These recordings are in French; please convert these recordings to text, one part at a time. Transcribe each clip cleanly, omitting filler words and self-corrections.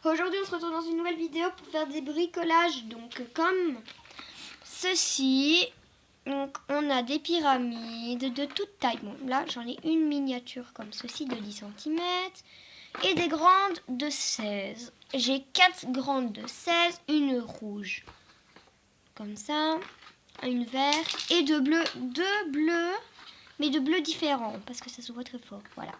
Aujourd'hui on se retrouve dans une nouvelle vidéo pour faire des bricolages. Donc comme ceci, donc on a des pyramides de toute taille. Bon là j'en ai une miniature comme ceci de 10 cm et des grandes de 16. J'ai 4 grandes de 16, une rouge comme ça, une verte et deux bleus, mais de bleus différents parce que ça se voit très fort. Voilà.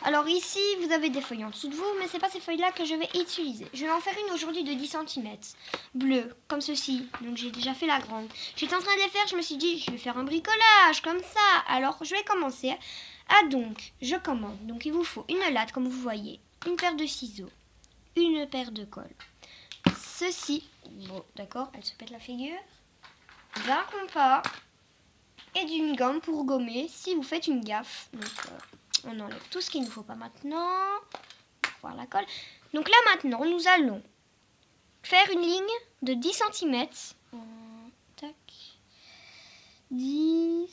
Alors ici, vous avez des feuilles en dessous de vous, mais c'est pas ces feuilles-là que je vais utiliser. Je vais en faire une aujourd'hui de 10 cm, bleu, comme ceci. Donc j'ai déjà fait la grande. J'étais en train de les faire, je me suis dit, je vais faire un bricolage, comme ça. Alors je vais commencer. Ah donc, je commande. Donc il vous faut une latte, comme vous voyez, une paire de ciseaux, une paire de colle. Ceci, bon d'accord, elle se pète la figure, d'un compas et d'une gomme pour gommer si vous faites une gaffe. Donc on enlève tout ce qu'il ne faut pas maintenant. Pour voir la colle. Donc là maintenant, nous allons faire une ligne de 10 cm. Tac. 10.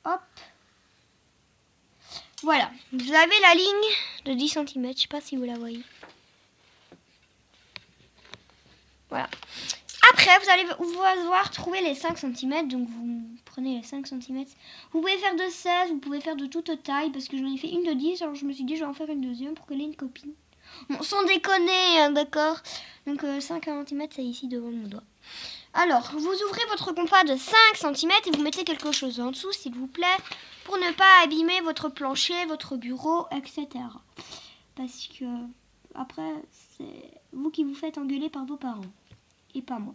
Hop. Voilà. Vous avez la ligne de 10 cm. Je ne sais pas si vous la voyez. Voilà. Après, vous allez devoir trouver les 5 cm. Donc, vous prenez les 5 cm. Vous pouvez faire de 16, vous pouvez faire de toute taille. Parce que j'en ai fait une de 10. Alors, je me suis dit, je vais en faire une deuxième pour qu'elle ait une copine. Bon, sans déconner, hein, d'accord. Donc, 5 cm, c'est ici devant mon doigt. Alors, vous ouvrez votre compas de 5 cm et vous mettez quelque chose en dessous, s'il vous plaît. Pour ne pas abîmer votre plancher, votre bureau, etc. Parce que, après, c'est vous qui vous faites engueuler par vos parents. Et pas moi.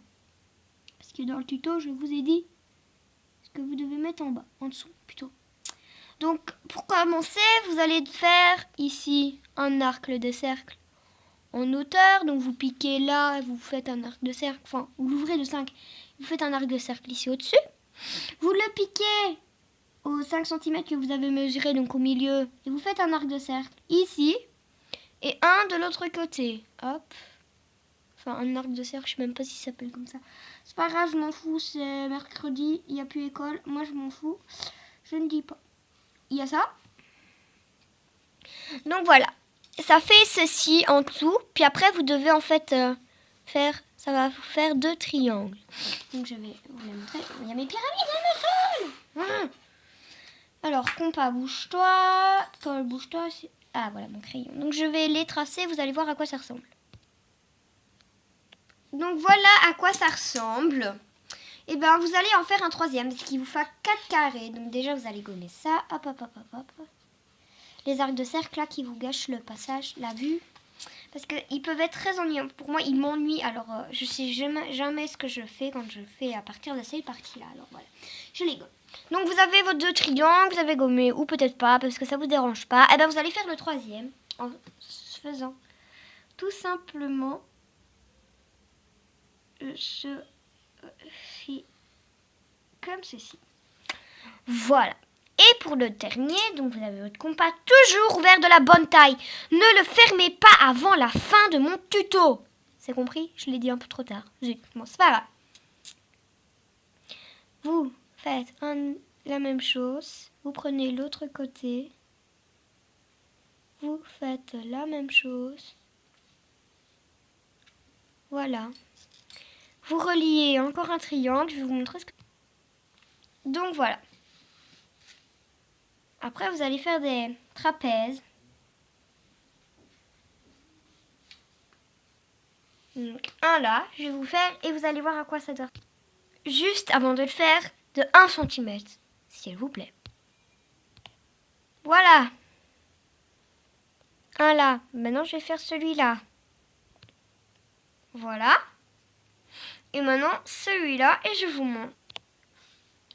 Parce que dans le tuto, je vous ai dit ce que vous devez mettre en bas, en dessous plutôt. Donc pour commencer, vous allez faire ici un arc de cercle en hauteur. Donc vous piquez là, vous faites un arc de cercle, enfin vous l'ouvrez de 5, vous faites un arc de cercle ici au-dessus. Vous le piquez aux 5 cm que vous avez mesuré, donc au milieu, et vous faites un arc de cercle ici et un de l'autre côté. Hop. Enfin, un arc de cercle, je sais même pas si ça s'appelle comme ça. C'est pas grave, je m'en fous, c'est mercredi, il n'y a plus école. Moi, je m'en fous. Je ne dis pas. Il y a ça. Donc voilà. Ça fait ceci en tout. Puis après, vous devez en fait faire... Ça va vous faire 2 triangles. Donc je vais vous les montrer. Il y a mes pyramides, elles me saoulent. Alors, compas, bouge-toi. Colle, bouge-toi. Ah, voilà mon crayon. Donc je vais les tracer, vous allez voir à quoi ça ressemble. Donc voilà à quoi ça ressemble. Et bien vous allez en faire un troisième, ce qui vous fait 4 carrés. Donc déjà vous allez gommer ça. Hop, hop, hop, hop, hop. Les arcs de cercle là qui vous gâchent le passage, la vue. Parce qu'ils peuvent être très ennuyants. Pour moi, ils m'ennuient. Alors je sais jamais ce que je fais quand je fais à partir de cette partie là. Alors voilà, je les gomme. Donc vous avez vos 2 triangles, vous avez gommé ou peut-être pas parce que ça vous dérange pas. Et bien vous allez faire le troisième en faisant tout simplement... Je fais comme ceci. Voilà. Et pour le dernier, donc vous avez votre compas toujours ouvert de la bonne taille. Ne le fermez pas avant la fin de mon tuto. C'est compris? Je l'ai dit un peu trop tard. Zut, bon, c'est pas grave. Vous faites la même chose. Vous prenez l'autre côté. Vous faites la même chose. Voilà. Vous reliez encore un triangle. Je vais vous montrer ce que... Donc voilà. Après, vous allez faire des trapèzes. Donc, un là, je vais vous faire et vous allez voir à quoi ça doit. Juste avant de le faire, de 1 cm, s'il vous plaît. Voilà. Un là. Maintenant, je vais faire celui-là. Voilà. Et maintenant, celui-là, et je vous montre.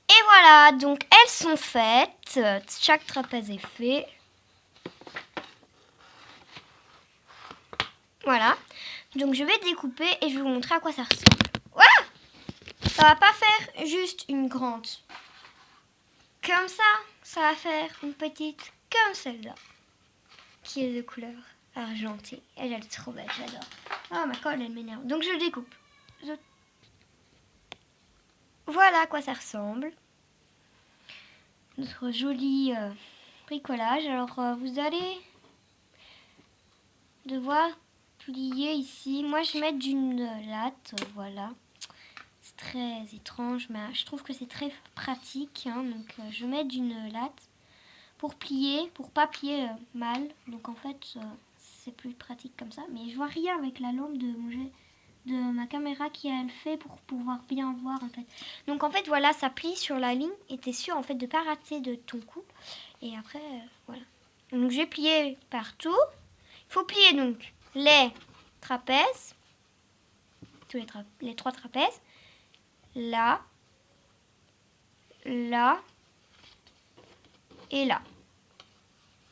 Et voilà, donc elles sont faites. Chaque trapèze est fait. Voilà. Donc je vais découper et je vais vous montrer à quoi ça ressemble. Voilà. Ça va pas faire juste une grande. Comme ça va faire une petite comme celle-là. Qui est de couleur argentée. Elle est trop belle, j'adore. Oh, ma colle, elle m'énerve. Donc je découpe. Voilà à quoi ça ressemble. Notre jolie bricolage. Alors vous allez devoir plier ici. Moi je mets d'une latte, voilà. C'est très étrange, mais je trouve que c'est très pratique. Hein, donc je mets d'une latte pour plier, pour pas plier mal. Donc en fait c'est plus pratique comme ça. Mais je vois rien avec la lampe de ma caméra qui a le fait pour pouvoir bien voir en fait. Donc en fait voilà, ça plie sur la ligne et t'es sûr en fait de pas rater de ton coup. Et après voilà. Donc j'ai plié partout. Il faut plier donc les trapèzes, tous les 3 trapèzes, là, là et là.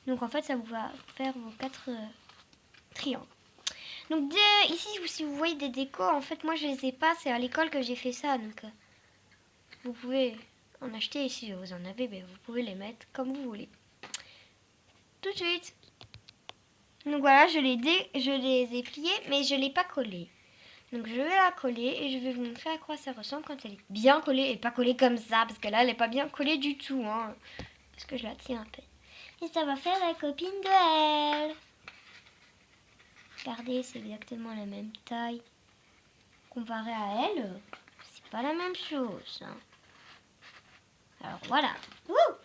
Donc en fait ça vous va faire vos 4 triangles. Donc ici si vous voyez des décos, en fait moi je les ai pas, c'est à l'école que j'ai fait ça. Donc vous pouvez en acheter et si vous en avez, ben, vous pouvez les mettre comme vous voulez. Tout de suite. Donc voilà, je les ai pliés, mais je ne l'ai pas collée. Donc je vais la coller et je vais vous montrer à quoi ça ressemble quand elle est bien collée et pas collée comme ça. Parce que là, elle n'est pas bien collée du tout. Hein, parce que je la tiens un peu. Et ça va faire la copine de elle. Regardez, c'est exactement la même taille. Comparé à elle, c'est pas la même chose. Hein. Alors voilà. Wouh!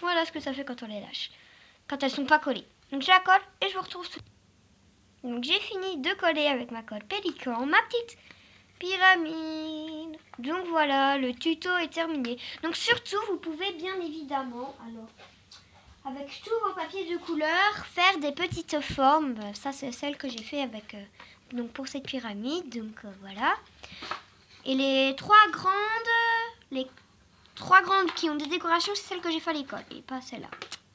Voilà ce que ça fait quand on les lâche. Quand elles sont pas collées. Donc je la colle et je vous retrouve tout. Donc j'ai fini de coller avec ma colle Pélican ma petite pyramide. Donc voilà, le tuto est terminé. Donc surtout, vous pouvez bien évidemment, alors, avec tous vos papiers de couleur, faire des petites formes. Ça c'est celle que j'ai fait avec, donc pour cette pyramide. Donc voilà. Et les trois grandes qui ont des décorations, c'est celles que j'ai fait à l'école et pas celle-là.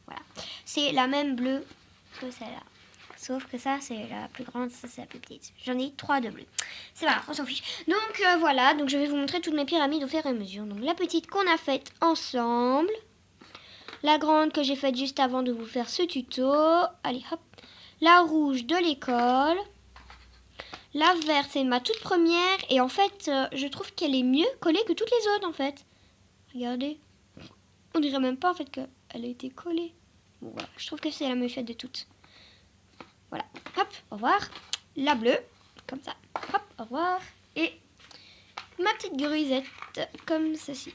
Voilà. C'est la même bleue que celle-là. Sauf que ça, c'est la plus grande, ça, c'est la plus petite. J'en ai 3 de bleu. C'est voilà, on s'en fiche. Donc, voilà. Donc, je vais vous montrer toutes mes pyramides au fur et à mesure. Donc, la petite qu'on a faite ensemble. La grande que j'ai faite juste avant de vous faire ce tuto. Allez, hop. La rouge de l'école. La verte, c'est ma toute première. Et en fait, je trouve qu'elle est mieux collée que toutes les autres, en fait. Regardez. On dirait même pas, en fait, qu'elle a été collée. Bon, voilà. Je trouve que c'est la mieux faite de toutes. Voilà, hop, au revoir. La bleue, comme ça, hop, au revoir. Et ma petite grisette, comme ceci.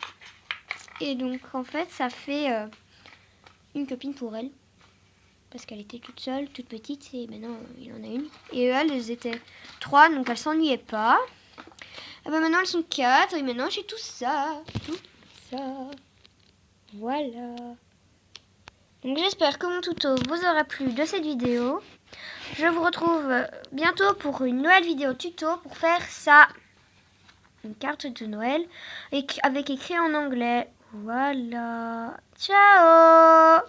Et donc, en fait, ça fait une copine pour elle. Parce qu'elle était toute seule, toute petite, et maintenant, il en a une. Et elles étaient 3, donc elles s'ennuyaient pas. Et ben maintenant, elles sont 4, et maintenant, j'ai tout ça. Tout ça. Voilà. Donc, j'espère que mon tuto vous aura plu de cette vidéo. Je vous retrouve bientôt pour une nouvelle vidéo tuto pour faire ça. Une carte de Noël avec écrit en anglais. Voilà. Ciao!